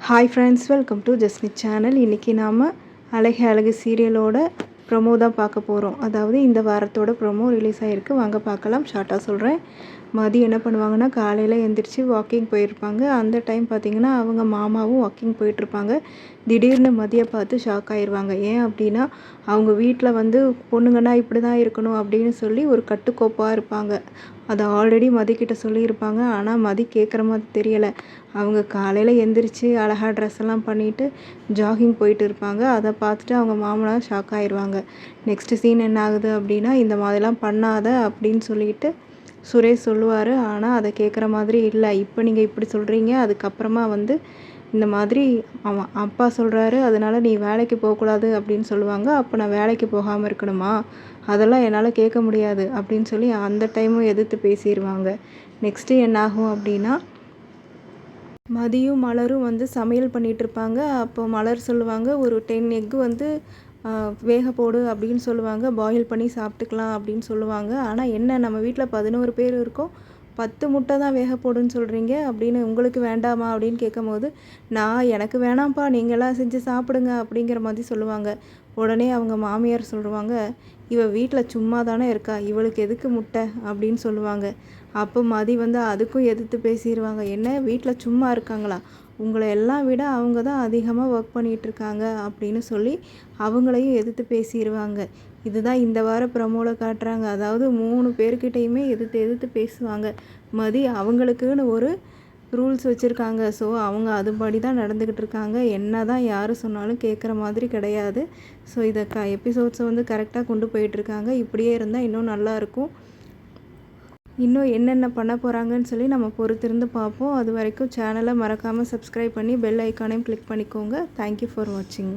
Hi friends, welcome to Jasmith channel. இன்றைக்கி நாம் அழகு அழகு சீரியலோட ப்ரொமோ தான் பார்க்க போகிறோம். அதாவது இந்த வாரத்தோட ப்ரொமோ ரிலீஸ் ஆகிருக்கு. வாங்க பார்க்கலாம். ஷார்ட்டாக சொல்கிறேன். மதியம் என்ன பண்ணுவாங்கன்னா, காலையில் எழுந்திரிச்சு வாக்கிங் போயிருப்பாங்க. அந்த டைம் பார்த்திங்கன்னா அவங்க மாமாவும் வாக்கிங் போயிட்டுருப்பாங்க. திடீர்னு மதியை பார்த்து ஷாக் ஆயிடுவாங்க. ஏன் அப்படின்னா, அவங்க வீட்டில் வந்து பொண்ணுங்கன்னா இப்படி தான் இருக்கணும் அப்படின்னு சொல்லி ஒரு கட்டுக்கோப்பாக இருப்பாங்க. அதை ஆல்ரெடி மதிக்கிட்ட சொல்லியிருப்பாங்க. ஆனால் மதி கேட்குற மாதிரி தெரியலை. அவங்க காலையில் எந்திரிச்சு அழகாக ட்ரெஸ் எல்லாம் பண்ணிவிட்டு ஜாகிங் போயிட்டு இருப்பாங்க. அதை பார்த்துட்டு அவங்க மாமனார் ஷாக் ஆயிடுவாங்க. நெக்ஸ்ட்டு சீன் என்ன ஆகுது அப்படின்னா, இந்த மாதிரிலாம் பண்ணாத அப்படின்னு சொல்லிட்டு சுரேஷ் சொல்லுவார். ஆனால் அதை கேட்குற மாதிரி இல்லை. இப்போ நீங்கள் இப்படி சொல்கிறீங்க, அதுக்கப்புறமா வந்து இந்த மாதிரி அவன் அப்பா சொல்கிறாரு, அதனால் நீ வேலைக்கு போகக்கூடாது அப்படின்னு சொல்லுவாங்க. அப்போ நான் வேலைக்கு போகாமல் இருக்கணுமா? அதெல்லாம் என்னால் கேட்க முடியாது அப்படின்னு சொல்லி அந்த டைமும் எதிர்த்து பேசிடுவாங்க. நெக்ஸ்ட்டு என்னாகும் அப்படின்னா, மதியும் மலரும் வந்து சமையல் பண்ணிகிட்ருப்பாங்க. அப்போ மலர் சொல்லுவாங்க, ஒரு 10 எக்கு வந்து வேக போடு அப்படின்னு சொல்லுவாங்க. பாயில் பண்ணி சாப்பிட்டுக்கலாம் அப்படின்னு சொல்லுவாங்க. ஆனால் என்ன, நம்ம வீட்டில் 11 பேர் இருக்கோம், 10 முட்டை தான் வேக போடுன்னு சொல்கிறீங்க அப்படின்னு, உங்களுக்கு வேண்டாமா அப்படின்னு கேட்கும்போது, எனக்கு வேணாம்ப்பா, நீங்களாம் செஞ்சு சாப்பிடுங்க அப்படிங்கிற மாதிரி சொல்லுவாங்க. உடனே அவங்க மாமியார் சொல்லுவாங்க, இவ வீட்டில் சும்மா தானே இருக்கா, இவளுக்கு எதுக்கு முட்டை அப்படின்னு சொல்லுவாங்க. அப்போ மதி வந்து அதுக்கும் எதிர்த்து பேசிடுவாங்க. என்ன, வீட்டில் சும்மா இருக்காங்களா? உங்களை எல்லாம் விட அவங்க தான் அதிகமாக ஒர்க் பண்ணிகிட்ருக்காங்க அப்படின்னு சொல்லி அவங்களையும் எதிர்த்து பேசிடுவாங்க. இதுதான் இந்த வார ப்ரமோவில் காட்டுறாங்க. அதாவது 3 பேர்கிட்டையுமே எதிர்த்து பேசுவாங்க. மதி அவங்களுக்குன்னு ஒரு ரூல்ஸ் வச்சுருக்காங்க. ஸோ அவங்க அதுபடி தான் நடந்துக்கிட்டு இருக்காங்க. என்ன தான் யார் சொன்னாலும் கேட்குற மாதிரி கிடையாது. ஸோ இதை எபிசோட்ஸை வந்து கரெக்டாக கொண்டு போயிட்டுருக்காங்க. இப்படியே இருந்தால் இன்னும் நல்லாயிருக்கும். இன்னும் என்னென்ன பண்ண போகிறாங்கன்னு சொல்லி நம்ம பொறுத்திருந்து பார்ப்போம். அது வரைக்கும் சேனலை மறக்காமல் சப்ஸ்கிரைப் பண்ணி பெல் ஐக்கானையும் கிளிக் பண்ணிக்கோங்க. தேங்க்யூ ஃபார் வாட்சிங்.